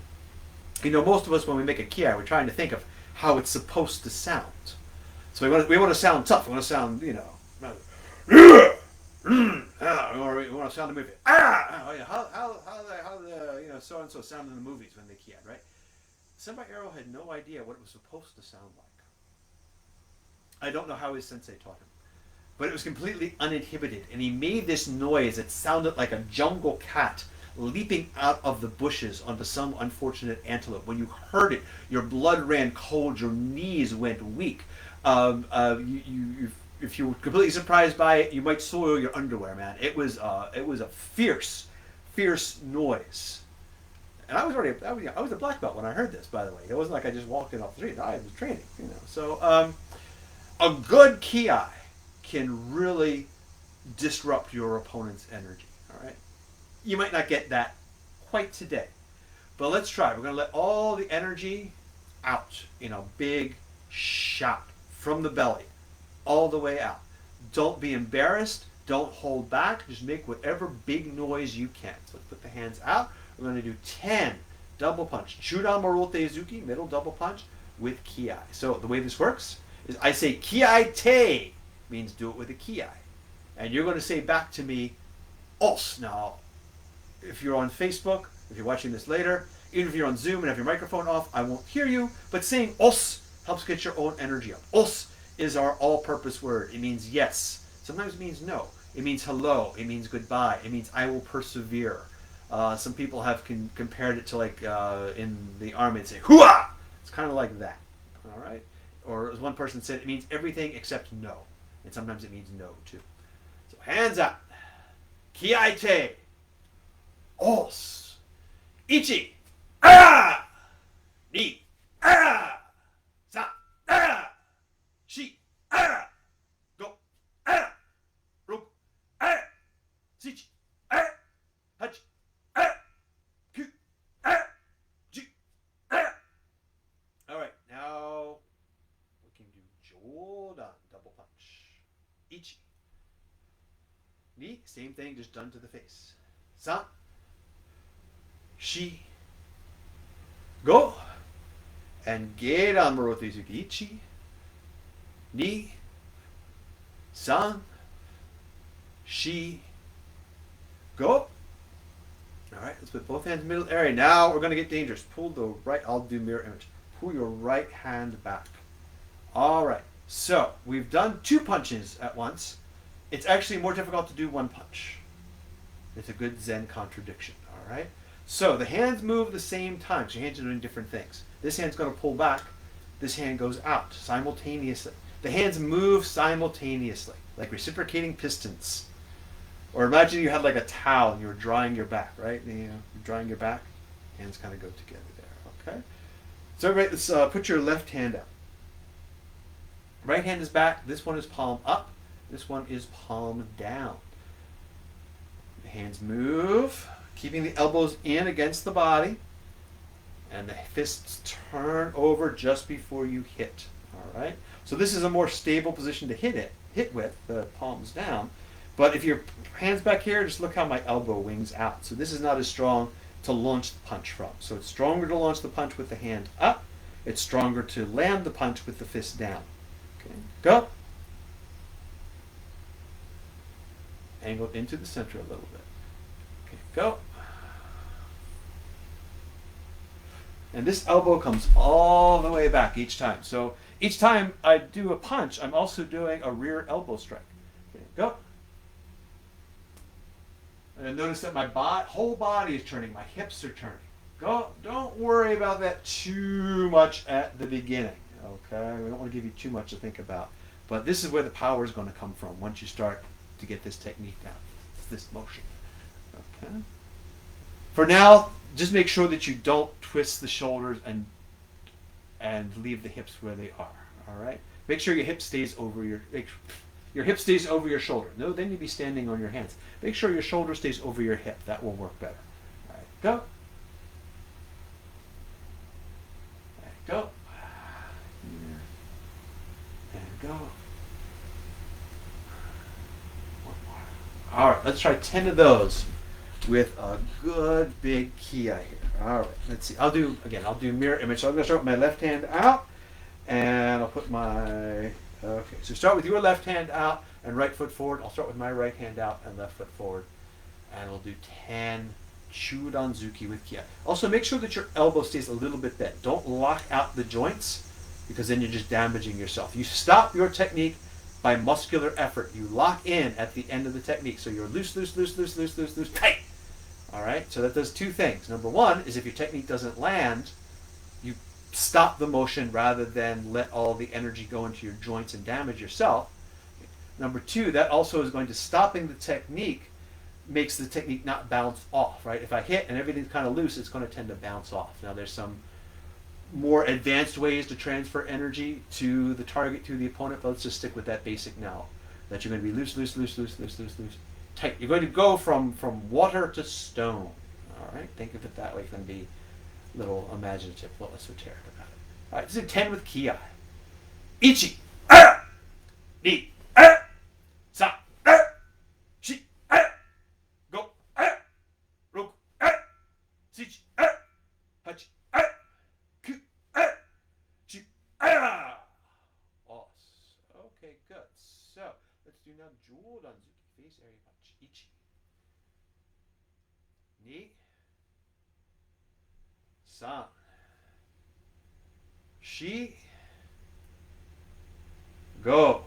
You know, most of us, when we make a ki, we're trying to think of how it's supposed to sound. So we want to sound tough. We want to sound, you know, or we want to sound the movie. How the, you know, so and so sound in the movies when they ki, right? Senpai Arrow had no idea what it was supposed to sound like. I don't know how his sensei taught him, but it was completely uninhibited, and he made this noise that sounded like a jungle cat leaping out of the bushes onto some unfortunate antelope. When you heard it, your blood ran cold, your knees went weak. If you were completely surprised by it, you might soil your underwear, man. It was a fierce noise. And I was a black belt when I heard this, by the way. It wasn't like I just walked in off the street. No, I was training, you know. So a good ki can really disrupt your opponent's energy. All right. You might not get that quite today, but let's try. We're going to let all the energy out in a big shout from the belly, all the way out. Don't be embarrassed. Don't hold back. Just make whatever big noise you can. So let's put the hands out. We're going to do 10 double punch. Chudan Morote Zuki, middle double punch with ki. So the way this works is I say ki te, means do it with a ki. And you're going to say back to me, os. Now, if you're on Facebook, if you're watching this later, even if you're on Zoom and have your microphone off, I won't hear you, but saying os helps get your own energy up. Os is our all-purpose word. It means yes. Sometimes it means no. It means hello. It means goodbye. It means I will persevere. Some people have compared it to like in the army, they'd say, hooah! It's kind of like that. All right? Or as one person said, it means everything except no. And sometimes it means no, too. So hands up. Ki te. Os. Ichi. Ah! Ni. Ah! Sa. Ah! Shi. Ah! Go. Ah! Roku. Ah! Sichi. Ah! Hachi. Ah! Ku. Ah! Ju. Ah! All right, now we can do Jodan, double punch. Ichi. Ni, same thing, just done to the face. Sa. Shi. Go. and Gedan Marote Zuki. Ichi, Ni, San, Shi, Go. All right, let's put both hands in the middle area. Now we're going to get dangerous. Pull the right, I'll do mirror image. Pull your right hand back. All right, so we've done 2 punches at once. It's actually more difficult to do 1 punch. It's a good Zen contradiction, all right? So the hands move the same time, so your hands are doing different things. This hand's going to pull back. This hand goes out simultaneously. The hands move simultaneously, like reciprocating pistons. Or imagine you had like a towel and you were drying your back, right? You're drying your back. Hands kind of go together there, okay? So everybody, let's put your left hand out. Right hand is back. This one is palm up. This one is palm down. The hands move, keeping the elbows in against the body. And the fists turn over just before you hit, all right? So this is a more stable position to hit with, the palms down. But if your hand's back here, just look how my elbow wings out. So this is not as strong to launch the punch from. So it's stronger to launch the punch with the hand up. It's stronger to land the punch with the fist down. Okay, go. Angled into the center a little bit. Okay, go. And this elbow comes all the way back each time. So each time I do a punch, I'm also doing a rear elbow strike. Okay, go. And notice that my whole body is turning. My hips are turning. Go. Don't worry about that too much at the beginning. Okay? We don't want to give you too much to think about. But this is where the power is going to come from once you start to get this technique down. It's this motion. Okay? For now, just make sure that you don't twist the shoulders and leave the hips where they are. All right? Make sure your hip stays over your hip stays over your shoulder. No, then you'd be standing on your hands. Make sure your shoulder stays over your hip. That will work better. All right, go. All right, go. Here. And go. One more. All right, let's try 10 of those with a good big kia here. All right, let's see. I'll do mirror image. So I'm going to start with my left hand out, and I'll put my... Okay, so start with your left hand out and right foot forward. I'll start with my right hand out and left foot forward. And we'll do 10 Chudanzuki with Kia. Also, make sure that your elbow stays a little bit bent. Don't lock out the joints, because then you're just damaging yourself. You stop your technique by muscular effort. You lock in at the end of the technique. So you're loose, loose, loose, loose, loose, loose, loose, tight. All right? So that does 2 things. Number 1 is if your technique doesn't land, you stop the motion rather than let all the energy go into your joints and damage yourself. Number 2, that also is going to stopping the technique makes the technique not bounce off, right? If I hit and everything's kind of loose, it's going to tend to bounce off. Now there's some more advanced ways to transfer energy to the target, to the opponent, but let's just stick with that basic now. That you're going to be loose, loose, loose, loose, loose, loose, loose, tight. You're going to go from water to stone. All right? Think of it that way. It can be a little imaginative, a little esoteric about it. All right, this is 10 with Ki. Ichi, ni, sa, shi, go, roku, shichi, hachi, ku, chi, okay, good. So let's do now Jodanzuki, face area punch. Ichi, ni, san, shi, go,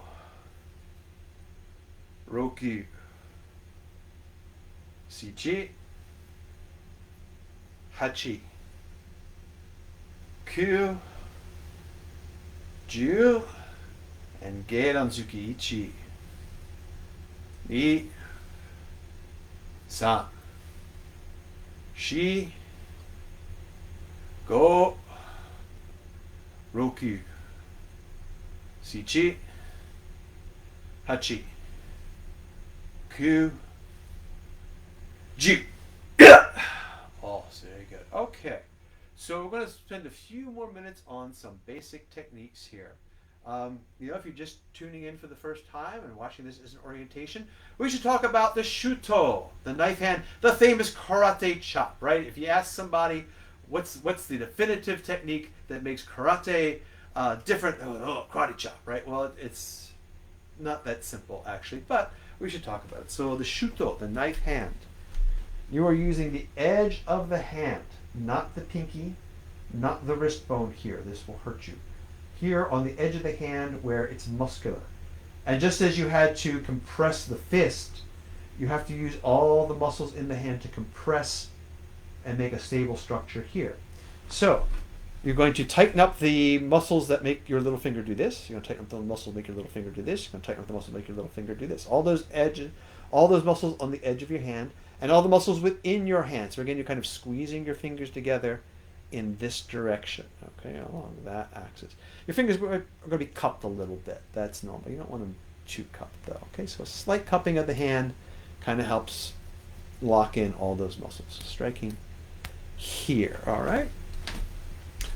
roku, shichi, hachi, ku, ju, and Gedanzuki ichi, ni, san, shi, go, roku, shichi, hachi, ku, ju. Oh, very good. Okay, so we're going to spend a few more minutes on some basic techniques here. If you're just tuning in for the first time and watching this as an orientation, we should talk about the shuto, the knife hand, the famous karate chop, right? If you ask somebody what's the definitive technique that makes karate different? Karate chop, right? Well, it's not that simple actually, but we should talk about it. So the shuto, the knife hand, you are using the edge of the hand, not the pinky, not the wrist bone here. This will hurt you. Here on the edge of the hand where it's muscular. And just as you had to compress the fist, you have to use all the muscles in the hand to compress and make a stable structure here. So you're going to tighten up the muscles that make your little finger do this. You're going to tighten up the muscles that make your little finger do this. You're going to tighten up the muscles that make your little finger do this. All those muscles on the edge of your hand, and all the muscles within your hand. So again, you're kind of squeezing your fingers together in this direction, okay, along that axis. Your fingers are going to be cupped a little bit. That's normal. You don't want them too cupped though. Okay, so a slight cupping of the hand kind of helps lock in all those muscles. Striking here, all right?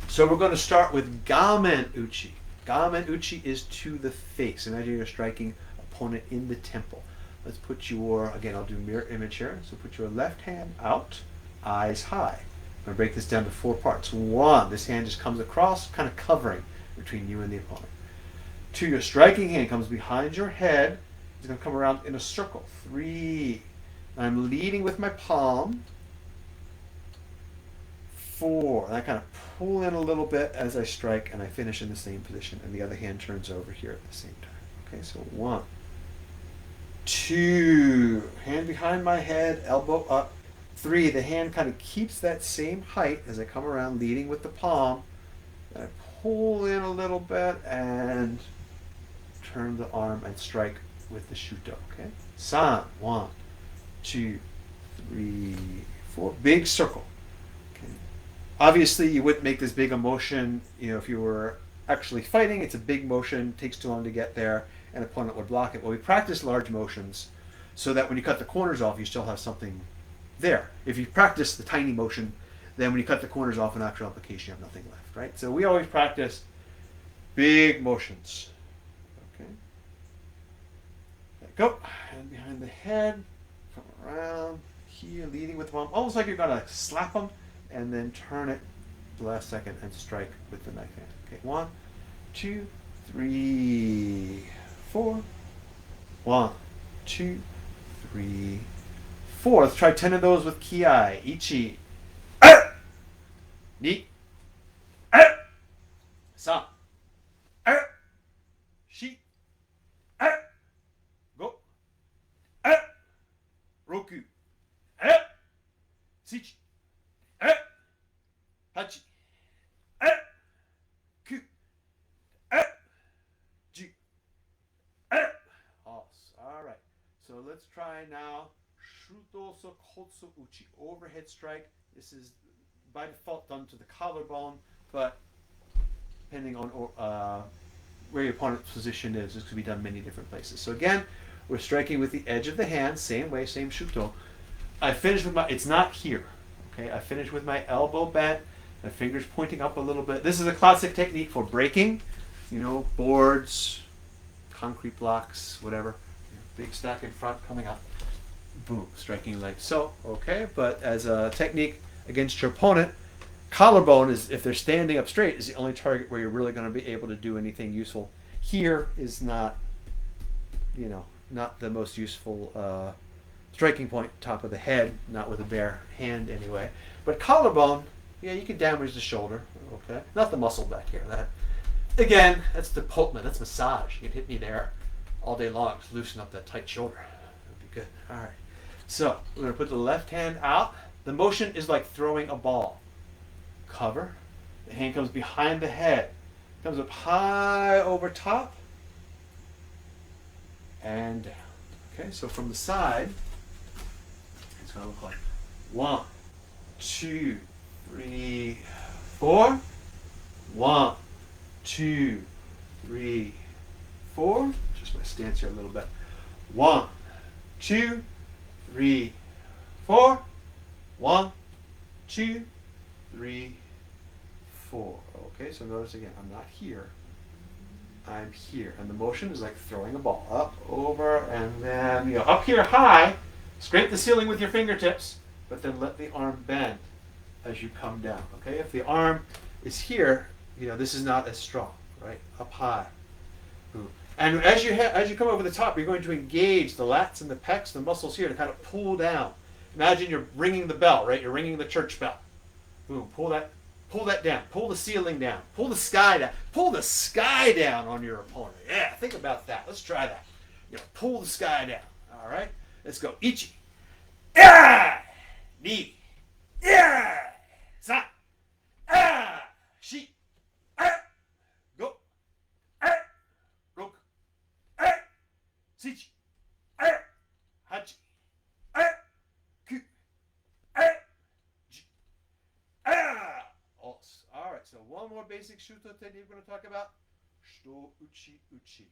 So we're going to start with Gamen Uchi. Gamen Uchi is to the face. Imagine you're striking opponent in the temple. Let's put your, again, I'll do mirror image here. So put your left hand out, eyes high. I'm going to break this down to 4 parts. 1, this hand just comes across, kind of covering between you and the opponent. 2, your striking hand comes behind your head. It's going to come around in a circle. 3, I'm leading with my palm. 4, and I kind of pull in a little bit as I strike, and I finish in the same position, and the other hand turns over here at the same time. Okay, so 1, 2, hand behind my head, elbow up. 3, the hand kind of keeps that same height as I come around, leading with the palm. And I pull in a little bit and turn the arm and strike with the shuto. Okay, san, 1, 2, 3, 4, big circle. Okay. Obviously, you wouldn't make this big a motion, if you were actually fighting. It's a big motion, takes too long to get there, and opponent would block it. Well, we practice large motions so that when you cut the corners off, you still have something there. If you practice the tiny motion, then when you cut the corners off in actual application, you have nothing left, right? So we always practice big motions. Okay. Go. Hand behind the head. Come around here, leading with the palm. Almost like you're going to slap them and then turn it the last second and strike with the knife hand. Okay. 1, 2, 3, 4. 1, 2, 3, 4. Let's try 10 of those with ki. Ichi. Ni. San. Shi. Go. Roku. Sichi. Hachi. Ku. Ju. All right. So let's try now. Shuto Sokotsu Uchi, overhead strike. This is by default done to the collarbone, but depending on where your opponent's position is, this could be done many different places. So again, we're striking with the edge of the hand, same way, same shuto. I finish with it's not here, okay? I finish with my elbow bent, my fingers pointing up a little bit. This is a classic technique for breaking, boards, concrete blocks, whatever. Big stack in front coming up. Boom, striking like so, okay? But as a technique against your opponent, collarbone is, if they're standing up straight, is the only target where you're really going to be able to do anything useful. Here is not, not the most useful striking point, top of the head, not with a bare hand anyway. But collarbone, yeah, you can damage the shoulder, okay? Not the muscle back here. That, again, that's deportment, that's massage. You can hit me there all day long to loosen up that tight shoulder. That'd be good. All right. So we're going to put the left hand out. The motion is like throwing a ball. Cover. The hand comes behind the head. Comes up high over top. And down. Okay, so from the side, it's going to look like 1, 2, 3, 4. 1, 2, 3, 4. Just my stance here a little bit. 1, 2, 3, 4. 1, 2, 3, 4. Okay, so notice again, I'm not here. I'm here. And the motion is like throwing a ball up, over, and then, up here high, scrape the ceiling with your fingertips, but then let the arm bend. as you come down. Okay, if the arm is here, this is not as strong, right? Up high. Boom. And as you come over the top, you're going to engage the lats and the pecs, the muscles here to kind of pull down. Imagine you're ringing the bell, right? You're ringing the church bell. Boom. Pull that down. Pull the ceiling down. Pull the sky down. Pull the sky down on your opponent. Yeah, think about that. Let's try that. Pull the sky down. All right. Let's go. Ichi. Yeah. Ni. Yeah. San. Ah. Shi. Ah. Go. Ah. Roku. Ah. Sichi. Ah. Hachi. Ah. Ku. Ah. Ji. Ah. All right, so one more basic shuto technique we're going to talk about. Shuto uchi uchi.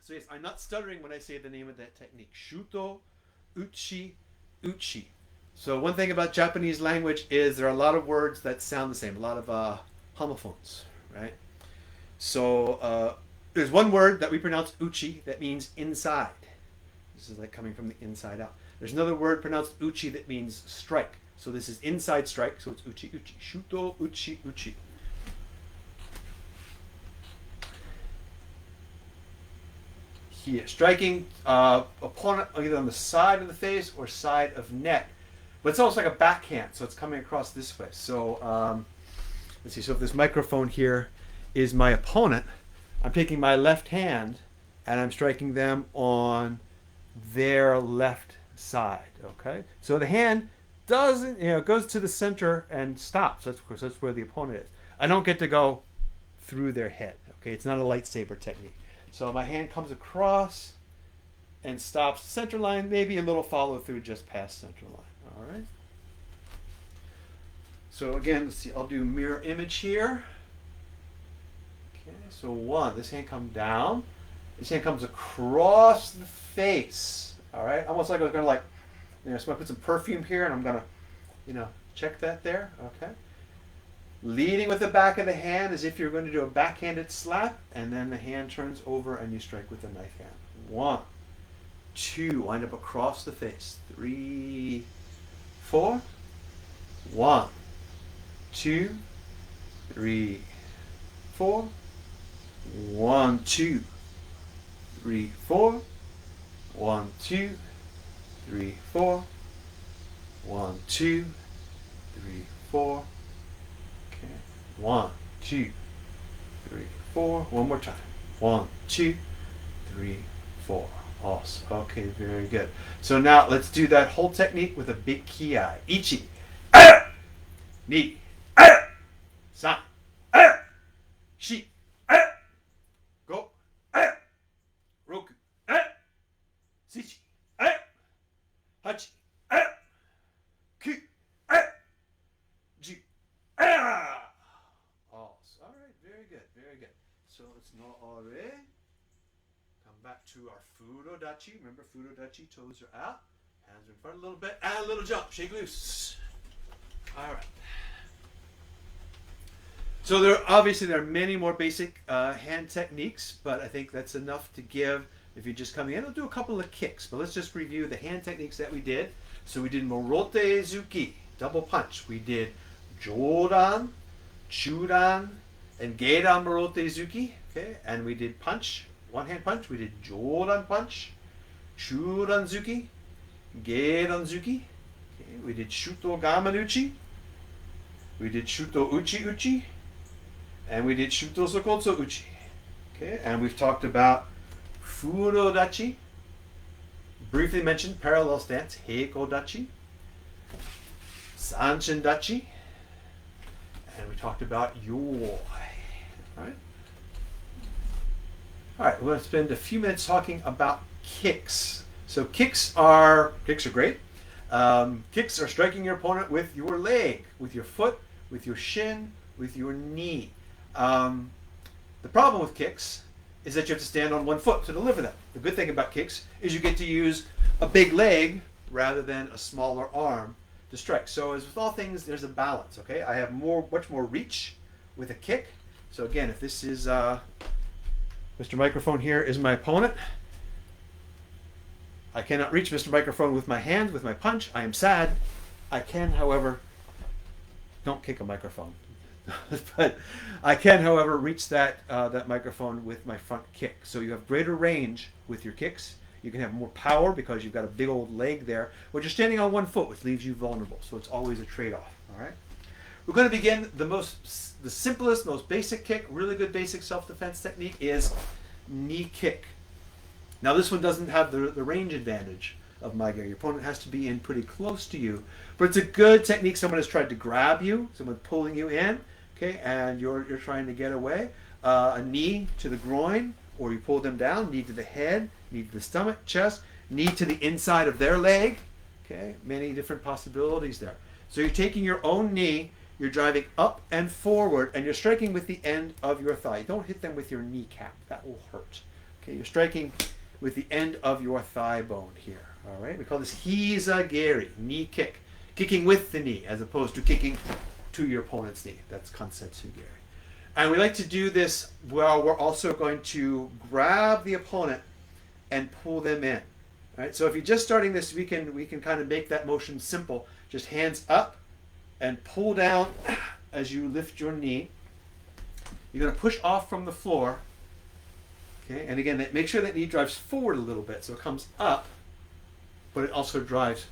So yes, I'm not stuttering when I say the name of that technique. Shuto uchi uchi. So one thing about Japanese language is there are a lot of words that sound the same, a lot of homophones, right? So there's one word that we pronounce uchi that means inside. This is like coming from the inside out. There's another word pronounced uchi that means strike. So this is inside strike, so it's uchi uchi. Shuto uchi uchi. Here, striking opponent either on the side of the face or side of neck. But it's almost like a backhand, so it's coming across this way. So let's see, so if this microphone here is my opponent, I'm taking my left hand and I'm striking them on their left side, okay? So the hand doesn't, goes to the center and stops. That's, of course, that's where the opponent is. I don't get to go through their head, okay? It's not a lightsaber technique. So my hand comes across and stops center line, maybe a little follow through just past center line, all right? So again, let's see, I'll do mirror image here. Okay, so one, this hand comes down. This hand comes across the face, all right? Almost like I was gonna so I'm gonna put some perfume here and I'm gonna, check that there, okay? Leading with the back of the hand as if you're going to do a backhanded slap, and then the hand turns over and you strike with the knife hand. 1, 2, wind up across the face. 3, 4. 1, 2, 3, 4. 1, 2, 3, 4. 1, 2, 3, 4. 1, 2, 3, 4. Okay. 1, 2, 3, 4. One more time. 1, 2, 3, 4. Awesome. Okay, very good. So now let's do that whole technique with a big ki. Ichi. Ni. San. Shi. Go. Roku. Sichi. Hachi. Ku. Ju. Awesome. All right, very good, very good. So it's no ore. Come back to our furodachi. Remember furodachi, toes are out, hands are in front a little bit, and a little jump. Shake loose. All right. So there are many more basic hand techniques, but I think that's enough to give if you're just coming in. I'll do a couple of kicks, but let's just review the hand techniques that we did. So we did Morote Zuki, double punch. We did Jodan, Chudan, and Geidan Morote Zuki. Okay, and we did punch, one hand punch. We did Jodan punch, Chudan Zuki, Geidan Zuki. Okay, we did Shuto Gamanuchi. We did Shuto Uchi Uchi. And we did Shuto Sokotsu Uchi. Okay, and we've talked about Furodachi. Briefly mentioned parallel stance, Heiko Dachi. Sanchin Duchy. And we talked about Yoi. Alright? Alright, we're going to spend a few minutes talking about kicks. So kicks are great. Kicks are striking your opponent with your leg, with your foot, with your shin, with your knee. The problem with kicks is that you have to stand on one foot to deliver them. The good thing about kicks is you get to use a big leg rather than a smaller arm to strike. So as with all things, there's a balance, okay? I have much more reach with a kick. So again, if this is, Mr. Microphone here is my opponent, I cannot reach Mr. Microphone with my hand, with my punch. I am sad. I can, however, Don't kick a microphone. But I can, however, reach that microphone with my front kick. So you have greater range with your kicks. You can have more power because you've got a big old leg there. But you're standing on one foot, which leaves you vulnerable. So it's always a trade-off. All right. We're going to begin the simplest, most basic kick. Really good basic self-defense technique is knee kick. Now this one doesn't have the range advantage of Maigiri. Your opponent has to be in pretty close to you. But it's a good technique. Someone has tried to grab you, someone pulling you in, okay, and you're trying to get away. A knee to the groin, or you pull them down, knee to the head, knee to the stomach, chest, knee to the inside of their leg. Okay, many different possibilities there. So you're taking your own knee, you're driving up and forward, and you're striking with the end of your thigh. Don't hit them with your kneecap. That will hurt. Okay, you're striking with the end of your thigh bone here. All right, we call this hizageri, knee kick. Kicking with the knee as opposed to kicking to your opponent's knee. That's kansetsugeri. And we like to do this while we're also going to grab the opponent and pull them in. All right, so if you're just starting this, we can kind of make that motion simple. Just hands up and pull down as you lift your knee. You're going to push off from the floor. Okay, and again, make sure that knee drives forward a little bit, so it comes up, but it also drives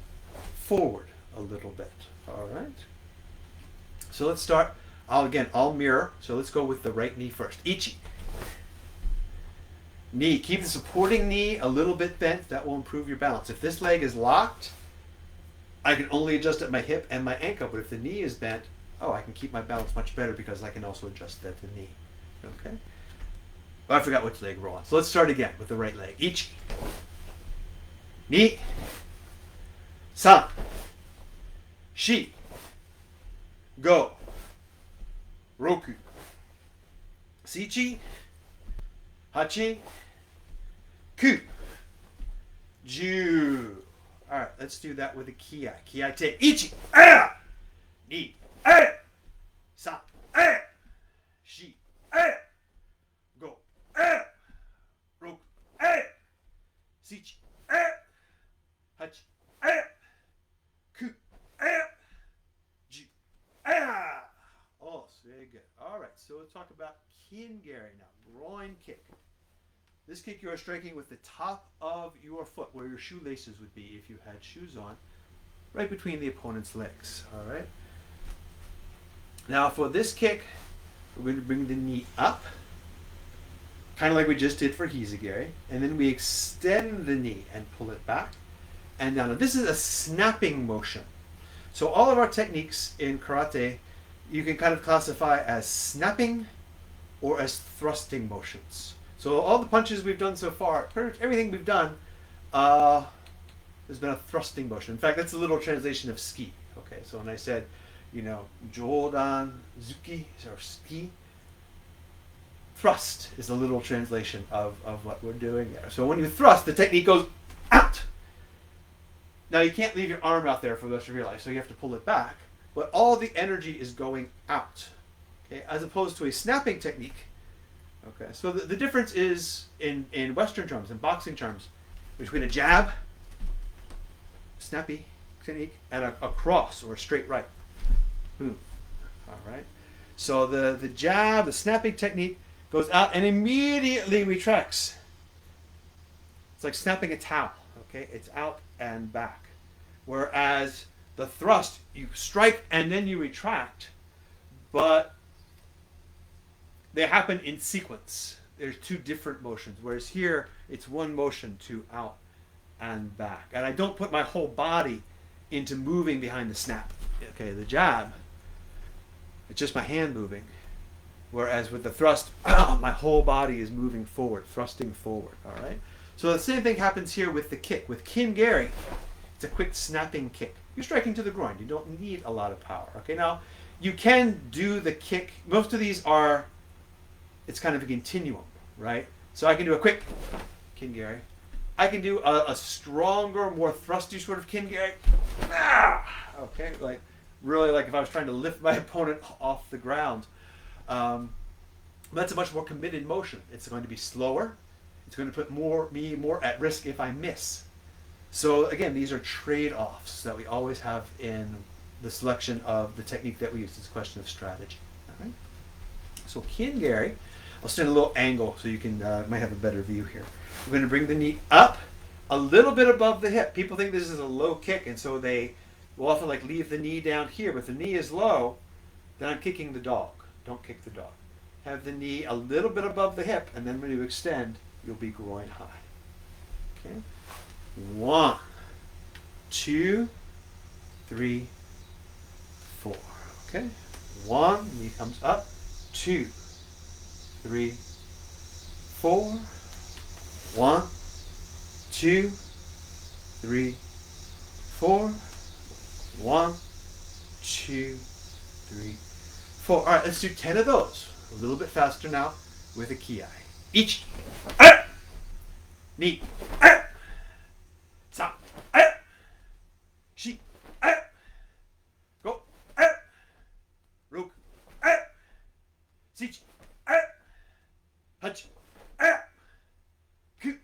forward a little bit. All right. So let's start. I'll mirror. So let's go with the right knee first. Ichi. Knee. Keep the supporting knee a little bit bent. That will improve your balance. If this leg is locked, I can only adjust at my hip and my ankle. But if the knee is bent, I can keep my balance much better because I can also adjust at the knee. Okay. Oh, I forgot which leg we're on. So let's start again with the right leg. Ichi. Ni. San. Shi. Go. Roku. Sichi. Hachi. Ku. Ju. All right, let's do that with a kiai. Kiai te. Ichi. Ah. Ni. Ah. San. Ah. Shi. Ah. Go. Ah. Roku. Ah. Sichi. Ah. Hachi. Ah. Ku. Ah. Ju. Ah. Oh, very good. All right, so let's talk about kingari now. Groin kick. This kick you are striking with the top of your foot, where your shoelaces would be if you had shoes on, right between the opponent's legs. All right. Now for this kick, we're going to bring the knee up, kind of like we just did for hizagiri, and then we extend the knee and pull it back and down. Now, this is a snapping motion. So all of our techniques in karate, you can kind of classify as snapping or as thrusting motions. So all the punches we've done so far, pretty much everything we've done, has been a thrusting motion. In fact, that's a little translation of ski. Okay, so when I said, jodan, zuki, or ski, thrust is a little translation of what we're doing there. So when you thrust, the technique goes out. Now you can't leave your arm out there for the rest of your life, so you have to pull it back. But all the energy is going out, okay, as opposed to a snapping technique. Okay, so the difference is in Western terms, in boxing terms, between a jab, snappy technique, and a cross or a straight right. Boom. All right. So the jab, the snapping technique, goes out and immediately retracts. It's like snapping a towel. Okay, it's out and back. Whereas the thrust, you strike and then you retract, but they happen in sequence. There's two different motions, whereas here it's one motion to out and back. And I don't put my whole body into moving behind the snap. Okay, the jab, it's just my hand moving. Whereas with the thrust, my whole body is moving forward, thrusting forward. All right. So the same thing happens here with the kick. With kingari, it's a quick snapping kick. You're striking to the groin. You don't need a lot of power. Okay. Now you can do the kick. Most of these are. It's kind of a continuum, right? So I can do a quick kingari. I can do a stronger, more thrusty sort of kingari. Okay, like really like if I was trying to lift my opponent off the ground. That's a much more committed motion. It's going to be slower. It's going to put me more at risk if I miss. So again, these are trade-offs that we always have in the selection of the technique that we use. It's a question of strategy. All right. So Kingari, I'll stand a little angle so you can might have a better view here. We're going to bring the knee up a little bit above the hip. People think this is a low kick, and so they will often like leave the knee down here. But if the knee is low, then I'm kicking the dog. Don't kick the dog. Have the knee a little bit above the hip, and then when you extend, you'll be groin high. Okay. 1, 2, 3, 4. Okay. 1, knee comes up. 2, 3, 4. 1, 2, 3, 4. 1, 2, 3, 4. All right, let's do 10 of those. A little bit faster now with a ki. Each. Knee. Sa. Shi. Go. Ruk. Sich. Hach. Ku.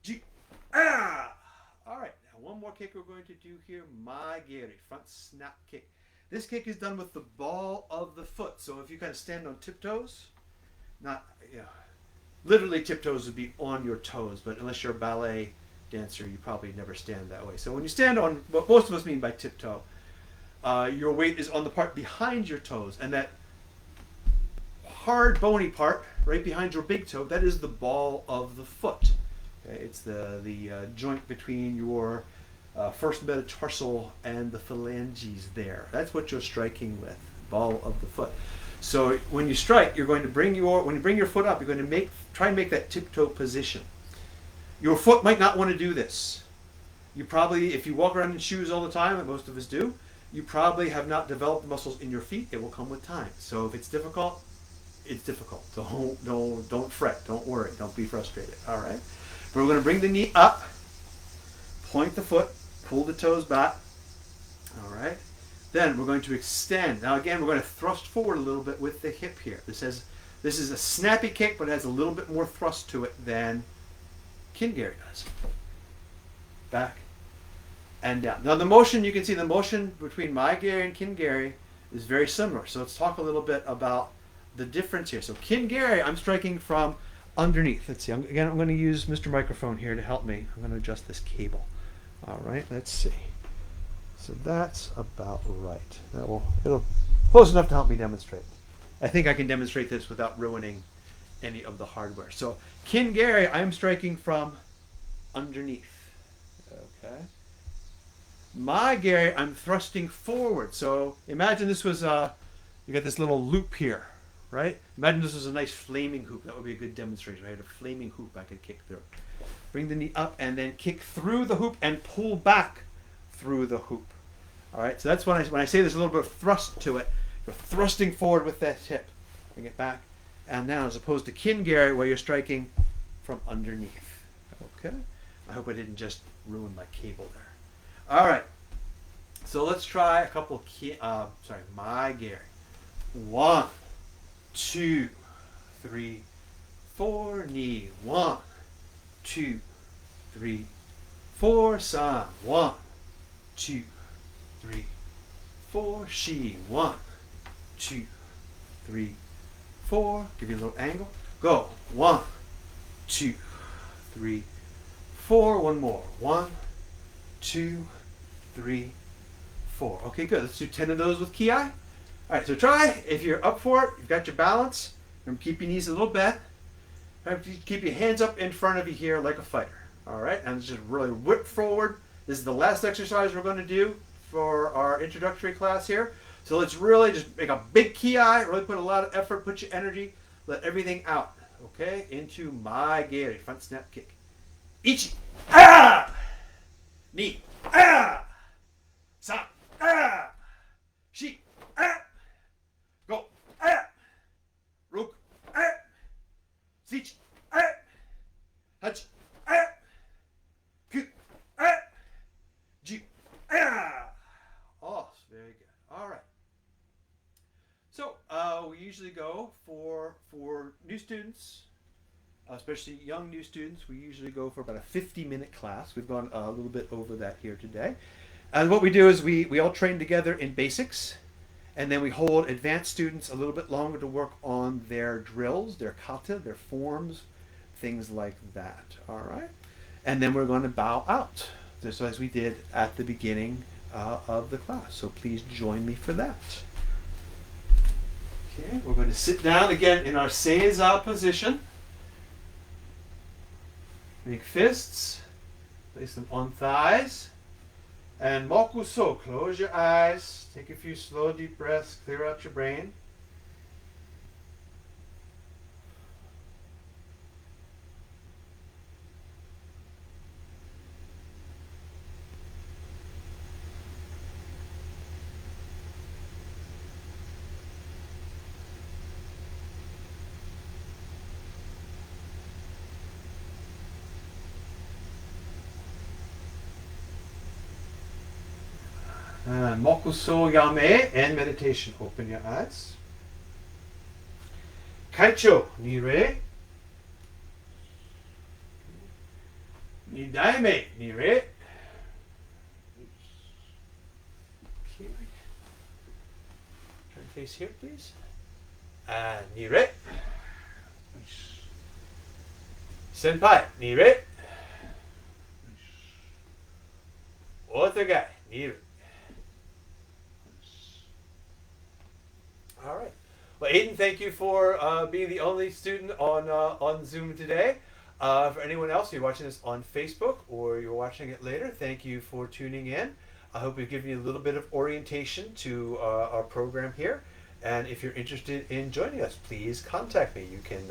Ji. All right, now one more kick we're going to do here. My geri, front snap kick. This kick is done with the ball of the foot. So if you kind of stand on tiptoes, not, literally tiptoes would be on your toes, but unless you're a ballet dancer, you probably never stand that way. So when you stand on what most of us mean by tiptoe, your weight is on the part behind your toes, and that hard bony part right behind your big toe, that is the ball of the foot. Okay? It's the joint between your first metatarsal and the phalanges there. That's what you're striking with, ball of the foot. So when you strike, you're going to when you bring your foot up, you're going to try and make that tiptoe position. Your foot might not want to do this. You probably, if you walk around in shoes all the time, and most of us do, you probably have not developed the muscles in your feet. It will come with time. So if it's difficult, it's difficult. Don't fret. Don't worry. Don't be frustrated. All right. But we're going to bring the knee up, point the foot, pull the toes back. All right. Then we're going to extend. Now again, we're going to thrust forward a little bit with the hip here. This is a snappy kick, but it has a little bit more thrust to it than Kingari does. Back and down. Now the motion, you can see the motion between my geri and Kingari is very similar. So let's talk a little bit about the difference here. So Kingari, I'm striking from underneath. Let's see. I'm going to use Mr. Microphone here to help me. I'm going to adjust this cable. All right. Let's see. So that's about right. It'll close enough to help me demonstrate. I think I can demonstrate this without ruining any of the hardware. So Kingari, I'm striking from underneath. Okay. My geri, I'm thrusting forward. So imagine this was you got this little loop here, right? Imagine this was a nice flaming hoop. That would be a good demonstration. I had a flaming hoop I could kick through. Bring the knee up and then kick through the hoop and pull back through the hoop. All right, so that's when I say there's a little bit of thrust to it. You're thrusting forward with that hip. Bring it back. And now, as opposed to Kingari, where you're striking from underneath. Okay? I hope I didn't just ruin my cable there. All right. So let's try a couple my geri. 1, 2, 3, 4, knee. 1, 2, 3, 4, san. 1, 2, 3, 4, shi. 1, 2, 3, 4. Give you a little angle. Go. 1, 2, 3, 4. One more. 1, 2, 3, 4. Okay, good. Let's do 10 of those with ki. All right, so try. If you're up for it, you've got your balance. Remember, keep your knees a little bent. Keep your hands up in front of you here like a fighter. All right, and just really whip forward. This is the last exercise we're going to do for our introductory class here. So let's really just make a big ki, really put a lot of effort, put your energy, let everything out, okay, into my geri, front snap kick. Ichi, ni, sa, shi, go, ruk, sich, hach, ku, ju, oh, very good. All right. So we usually go for new students, especially young new students. We usually go for about a 50-minute class. We've gone a little bit over that here today. And what we do is we all train together in basics, and then we hold advanced students a little bit longer to work on their drills, their kata, their forms, things like that. All right? And then we're going to bow out, just as we did at the beginning of the class. So please join me for that. Okay, we're going to sit down again in our Seiza position. Make fists, place them on thighs. And mokuso, close your eyes, take a few slow deep breaths, clear out your brain. Mokuso Yame and meditation. Open your eyes. Kaicho Nire. Nidaime Nire. Okay. Turn face here, please. Nire. Senpai Nire. Otagai Nire. All right. Well, Aiden, thank you for being the only student on Zoom today. For anyone else, you're watching this on Facebook or you're watching it later, thank you for tuning in. I hope we've given you a little bit of orientation to our program here. And if you're interested in joining us, please contact me. You can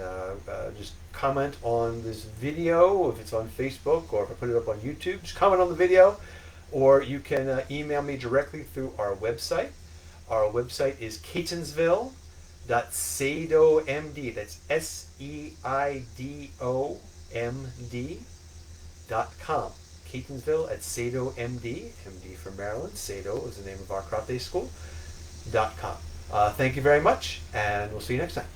just comment on this video, if it's on Facebook or if I put it up on YouTube, just comment on the video. Or you can email me directly through our website. Our website is Catonsville.seidomd. That's SEIDOMD.com. Catonsville at SeidoMD. MD for Maryland. Seido is the name of our karate school. .com. Thank you very much, and we'll see you next time.